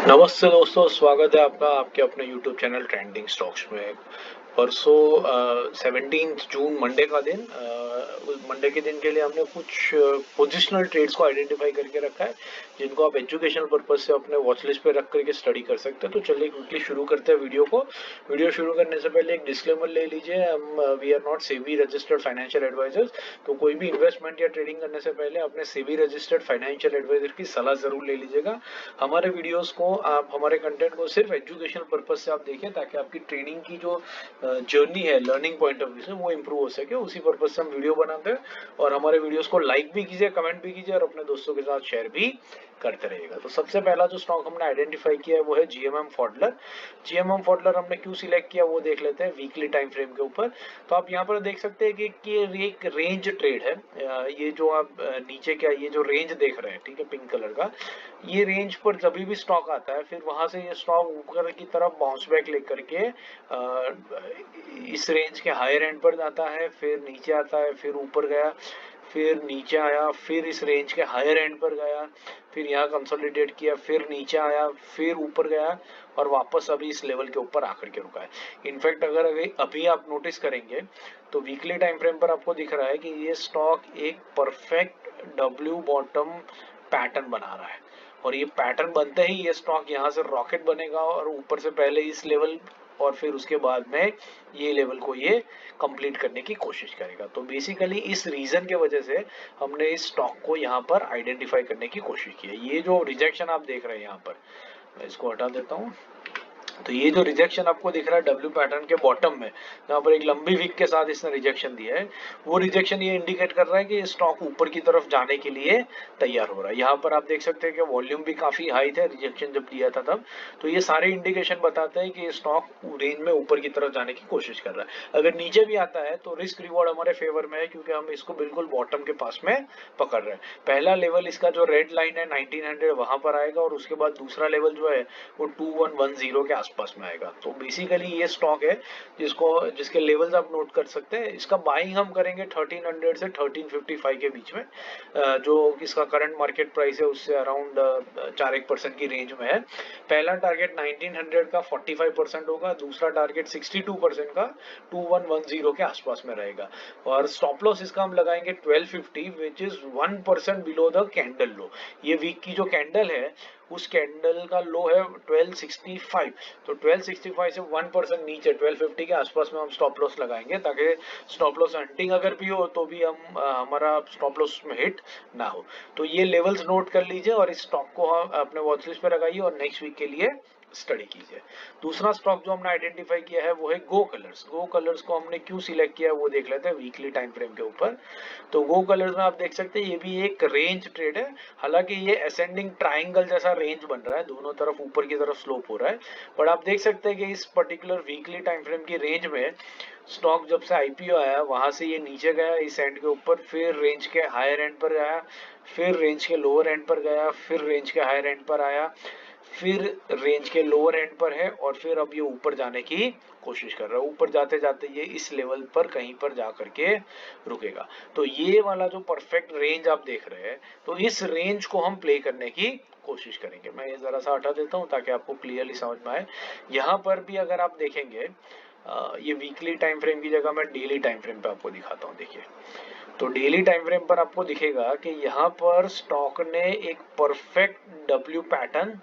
नमस्ते दोस्तों, स्वागत है आपका आपके अपने YouTube चैनल ट्रेंडिंग स्टॉक्स में। परसों 17 जून मंडे का दिन, उस मंडे के दिन के लिए हमने कुछ पोजिशनल ट्रेड्स को आइडेंटिफाई करके रखा है, जिनको आप एजुकेशनल पर्पज से अपने वॉच लिस्ट पे रख करके स्टडी कर सकते हैं। तो चलिए क्विकली शुरू करते हैं वीडियो को। वीडियो शुरू करने से पहले एक डिस्क्लेमर ले लीजिए, हम we are not SEBI registered financial advisors. तो कोई भी इन्वेस्टमेंट या ट्रेडिंग करने से पहले अपने सेबी रजिस्टर्ड फाइनेंशियल एडवाइजर की सलाह जरूर ले लीजिएगा। हमारे वीडियोस को आप हमारे कंटेंट को सिर्फ एजुकेशनल पर्पज से आप देखें, ताकि आपकी ट्रेडिंग की जो जर्नी है लर्निंग पॉइंट ऑफ व्यू से वो इंप्रूव हो सके। उसी पर्पज से हम वीडियो बनाते हैं। और हमारे वीडियोस को लाइक भी कीजिए, कमेंट भी कीजिए और अपने दोस्तों के साथ शेयर भी करते रहिएगा। तो सबसे पहला जो स्टॉक हमने आइडेंटिफाई किया है वो है जीएमएम फॉडलर। जीएमएम फॉडलर हमने क्यों सिलेक्ट किया वो देख लेते हैं वीकली टाइम फ्रेम के ऊपर। तो आप यहाँ पर देख सकते हैं कि ये एक रेंज ट्रेड है। ये जो आप नीचे क्या ये जो रेंज देख रहे हैं, ठीक है, पिंक कलर का, ये रेंज पर जब भी स्टॉक आता है फिर वहां से ये स्टॉक ऊपर की तरफ बाउंस बैक लेकर के इस रेंज के हायर एंड पर जाता है, फिर नीचे आता है, फिर ऊपर गया, फिर नीचे आया, फिर इस रेंज के हायर एंड पर गया, फिर यहाँ कंसोलिडेट किया, फिर नीचे आया, फिर ऊपर गया और वापस अभी इस लेवल के ऊपर आकर के रुका है। इनफैक्ट अगर अभी आप नोटिस करेंगे तो वीकली टाइम फ्रेम पर आपको दिख रहा है कि ये स्टॉक एक परफेक्ट डब्ल्यू बॉटम पैटर्न बना रहा है। और ये पैटर्न बनते ही ये स्टॉक यहाँ से रॉकेट बनेगा और ऊपर से पहले इस लेवल और फिर उसके बाद में ये लेवल को ये कंप्लीट करने की कोशिश करेगा। तो बेसिकली इस रीजन के वजह से हमने इस स्टॉक को यहाँ पर आइडेंटिफाई करने की कोशिश की है। ये जो रिजेक्शन आप देख रहे हैं यहाँ पर, मैं इसको हटा देता हूँ। तो ये जो रिजेक्शन आपको दिख रहा है डब्ल्यू पैटर्न के बॉटम में, जहाँ पर एक लंबी वीक के साथ इसने रिजेक्शन दिया है, वो रिजेक्शन ये इंडिकेट कर रहा है कि स्टॉक ऊपर की तरफ जाने के लिए तैयार हो रहा है। यहाँ पर आप देख सकते हैं कि वॉल्यूम भी काफी हाई थे रिजेक्शन जब दिया था तब। तो ये सारे इंडिकेशन बताते हैं कि स्टॉक रेंज में ऊपर की तरफ जाने की कोशिश कर रहा है। अगर नीचे भी आता है तो रिस्क रिवॉर्ड हमारे फेवर में है, क्योंकि हम इसको बिल्कुल बॉटम के पास में पकड़ रहे हैं। पहला लेवल इसका जो रेड लाइन है 1900 वहां पर आएगा और उसके बाद दूसरा लेवल जो है वो 2110 के आसपास में आएगा। तो बेसिकली ये स्टॉक है जिसके लेवल्स आप नोट कर सकते हैं। इसका बाइंग हम करेंगे 1300 से 1355 के बीच में, जो इसका करंट मार्केट प्राइस है उससे अराउंड 4% की रेंज में है। पहला टारगेट 1900 का 45% होगा, दूसरा टारगेट 62% का 2110 के आसपास में रहेगा। और स्टॉप लॉस इसका हम लगाएंगे 1250, which is 1% below the candle low. ये वीक की जो कैंडल है उस कैंडल का लो है 1265। तो 1265 से 1% नीचे 1250 के आसपास में हम स्टॉप लॉस लगाएंगे, ताकि स्टॉप लॉस हंटिंग अगर भी हो तो भी हम हमारा स्टॉप लॉस में हिट ना हो। तो ये लेवल्स नोट कर लीजिए और इस स्टॉक को हम अपने वॉच लिस्ट पे लगाइए और नेक्स्ट वीक के लिए स्टडी कीजिए। दूसरा स्टॉक जो हमने आइडेंटिफाई किया है वो है गो कलर्स। गो कलर्स को हमने क्यों सिलेक्ट किया है वो देख लेते हैं वीकली टाइम फ्रेम के ऊपर। तो गो कलर्स में आप देख सकते हैं ये भी एक रेंज ट्रेड है। हालांकि ये असेंडिंग ट्राइंगल जैसा रेंज बन रहा है, दोनों तरफ ऊपर की तरफ स्लोप हो रहा है, पर आप देख सकते हैं कि इस पर्टिकुलर वीकली टाइम फ्रेम की रेंज में स्टॉक जब से आईपीओ आया वहां से ये नीचे गया इस एंड के ऊपर, फिर रेंज के हायर एंड पर गया, फिर रेंज के लोअर एंड पर गया, फिर रेंज के हायर एंड पर आया, फिर रेंज के लोअर एंड पर है और फिर अब ये ऊपर जाने की कोशिश कर रहा है। ऊपर जाते जाते ये इस लेवल पर कहीं पर जा करके रुकेगा। तो ये वाला जो परफेक्ट रेंज आप देख रहे हैं, तो इस रेंज को हम प्ले करने की कोशिश करेंगे। मैं ये जरा सा हटा देता हूं ताकि आपको क्लियरली समझ में आए। यहाँ पर भी अगर आप देखेंगे, ये वीकली टाइम फ्रेम की जगह मैं डेली टाइम फ्रेम पे आपको दिखाता हूँ। देखिए, तो डेली टाइम फ्रेम पर आपको दिखेगा कि यहाँ पर स्टॉक ने एक परफेक्ट डब्ल्यू पैटर्न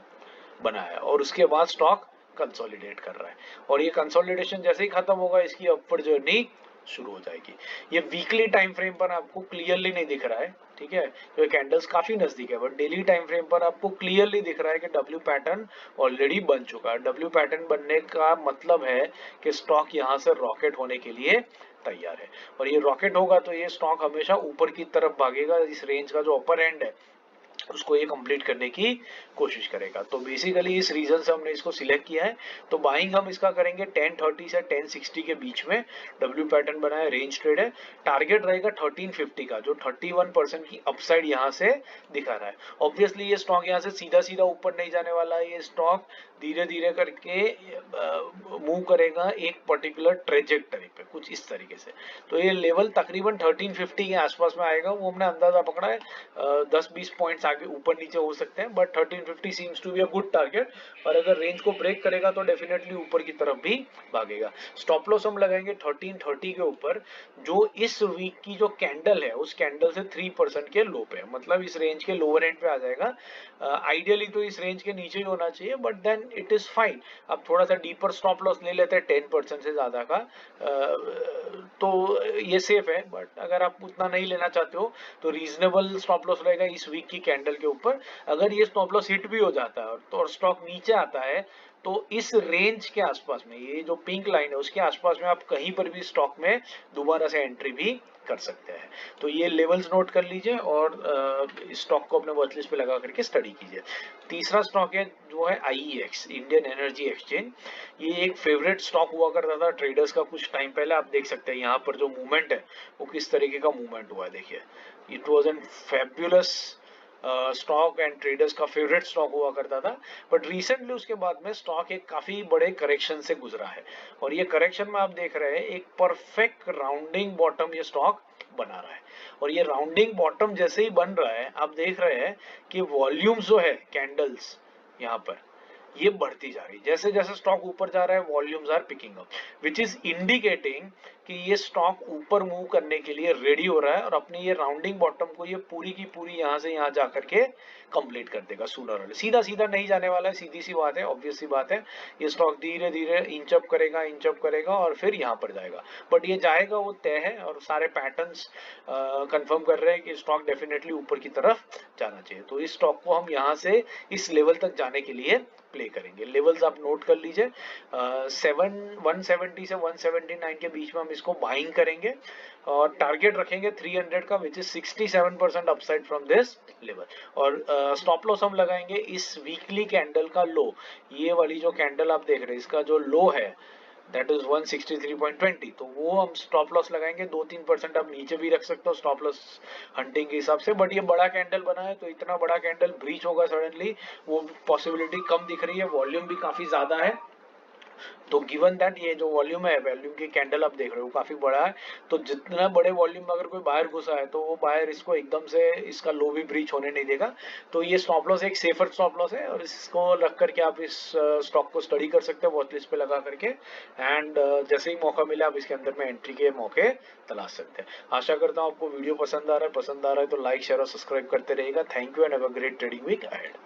बनाया और उसके बाद स्टॉक कंसोलिडेट कर रहा है। और ये कंसोलिडेशन जैसे ही खत्म होगा इसकी अपवर्ड जर्नी शुरू हो जाएगी। ये वीकली टाइम फ्रेम पर आपको क्लियरली नहीं दिख रहा है, ठीक है, तो कैंडल्स काफी नजदीक है, बट डेली टाइम फ्रेम पर आपको क्लियरली दिख रहा है कि डब्ल्यू पैटर्न ऑलरेडी बन चुका है। डब्ल्यू पैटर्न बनने का मतलब है कि स्टॉक यहाँ से रॉकेट होने के लिए तैयार है। और ये रॉकेट होगा तो ये स्टॉक हमेशा ऊपर की तरफ भागेगा, इस रेंज का जो अपर एंड है उसको ये कंप्लीट करने की कोशिश करेगा। तो बेसिकली इस रीजन से हमने इसको सिलेक्ट किया है। तो बाइंग हम इसका करेंगे 1030 से 1060 के बीच में। डब्ल्यू पैटर्न बना है, रेंज ट्रेड है, टारगेट रहेगा 1350 का, जो 31% की अपसाइड यहाँ से दिखा रहा है। ऑब्वियसली ये स्टॉक यहाँ से सीधा सीधा ऊपर नहीं जाने वाला है, ये स्टॉक धीरे धीरे करके मूव करेगा एक पर्टिकुलर ट्रेजेक्टरी पे, कुछ इस तरीके से। तो ये लेवल तकरीबन 1350 के आसपास में आएगा, वो हमने अंदाजा पकड़ा है। 10-20 पॉइंट्स आगे आगे ऊपर नीचे हो सकते हैं, but 1350 seems to be a good target, और अगर रेंज को ब्रेक करेगा तो डेफिनेटली ऊपर की तरफ भी भागेगा। स्टॉप लॉस हम लगाएंगे 1330 के ऊपर, जो इस वीक की जो कैंडल है उस कैंडल से 3% के लो पे, मतलब इस रेंज के लोअर एंड पे आ जाएगा। आइडियली तो इस रेंज के नीचे ही होना चाहिए, but then it is fine. अब थोड़ा सा डीपर स्टॉप लॉस ले लेते हैं 10% से ज्यादा का, तो ये सेफ है। बट अगर आप उतना नहीं लेना चाहते हो तो रीजनेबल स्टॉप लॉस रहेगा इस वीक की कैंडल के ऊपर। अगर ये स्टॉप लॉस हिट भी हो जाता है और स्टॉक नीचे आता है, तो इस रेंज के आसपास में, ये जो पिंक लाइन है उसके आसपास में आप कहीं पर भी स्टॉक में दोबारा से एंट्री भी कर सकते हैं। तो ये लेवल्स नोट कर लीजिए और स्टॉक को अपने वॉच लिस्ट पे लगा करके स्टडी कीजिए। तीसरा स्टॉक है जो है आईईएक्स, इंडियन एनर्जी एक्सचेंज। ये एक फेवरेट स्टॉक हुआ करता था ट्रेडर्स का कुछ टाइम पहले। आप देख सकते हैं यहाँ पर जो मूवमेंट है वो किस तरीके का मूवमेंट हुआ है, देखिए। It was an fabulous stock and traders का फेवरेट स्टॉक हुआ करता था, बट रिसेंटली उसके बाद में स्टॉक एक काफी बड़े करेक्शन से गुजरा है, और ये करेक्शन में आप देख रहे हैं एक परफेक्ट राउंडिंग बॉटम ये स्टॉक बना रहा है। और ये राउंडिंग बॉटम जैसे ही बन रहा है, आप देख रहे हैं कि वॉल्यूम्स जो है कैंडल्स यहाँ पर ये बढ़ती जा रही है। जैसे जैसे स्टॉक ऊपर जा रहा है volumes are picking up, which is indicating कि ये स्टॉक ऊपर मूव करने के लिए रेडी हो रहा है, और अपनी ये राउंडिंग बॉटम को ये पूरी की पूरी यहाँ से यहाँ जाकर के कंप्लीट कर देगा सूनर और सीधा सीधा नहीं जाने वाला है। सीधी सी बात है, ऑब्वियस सी बात है। ये स्टॉक धीरे धीरे इंचअप करेगा और फिर यहाँ पर जाएगा, बट ये जाएगा वो तय है, और सारे पैटर्न्स कंफर्म कर रहे हैं कि स्टॉक डेफिनेटली ऊपर की तरफ जाना चाहिए। तो इस स्टॉक को हम यहाँ से इस लेवल तक जाने के लिए प्ले करेंगे। लेवल्स आप नोट कर लीजिए, 170 से 179 के बीच में हम इसको बाइंग करेंगे, और टारगेट रखेंगे 300 का, which is 67% upside from this level. और स्टॉप लॉस हम लगाएंगे इस वीकली कैंडल का लो, ये वाली जो कैंडल आप देख रहे हैं इसका जो लो है दैट इज 163.20, तो वो हम स्टॉप लॉस लगाएंगे। 2-3% आप नीचे भी रख सकते हो स्टॉप लॉस हंटिंग के हिसाब से, बट ये बड़ा कैंडल बना है तो इतना बड़ा कैंडल ब्रीच होगा सडनली वो पॉसिबिलिटी कम दिख रही है। वॉल्यूम भी काफी ज्यादा है, तो गिवन दैट ये जो वॉल्यूम है, वॉल्यूम की कैंडल आप देख रहे हो काफी बड़ा है, तो जितना बड़े वॉल्यूम में अगर कोई बाहर घुसा है तो वो बाहर इसको एकदम से इसका लो भी ब्रीच होने नहीं देगा। तो ये स्टॉप लॉस एक सेफर स्टॉप लॉस है, और इसको रख करके आप इस स्टॉक को स्टडी कर सकते हो वॉच लिस्ट पे लगा करके, एंड जैसे ही मौका मिले आप इसके अंदर में एंट्री के मौके तलाश सकते हैं। आशा करता हूँ आपको वीडियो पसंद आ रहा है तो लाइक शेयर और सब्सक्राइब करते रहिएगा। Thank you and have a great trading week ahead.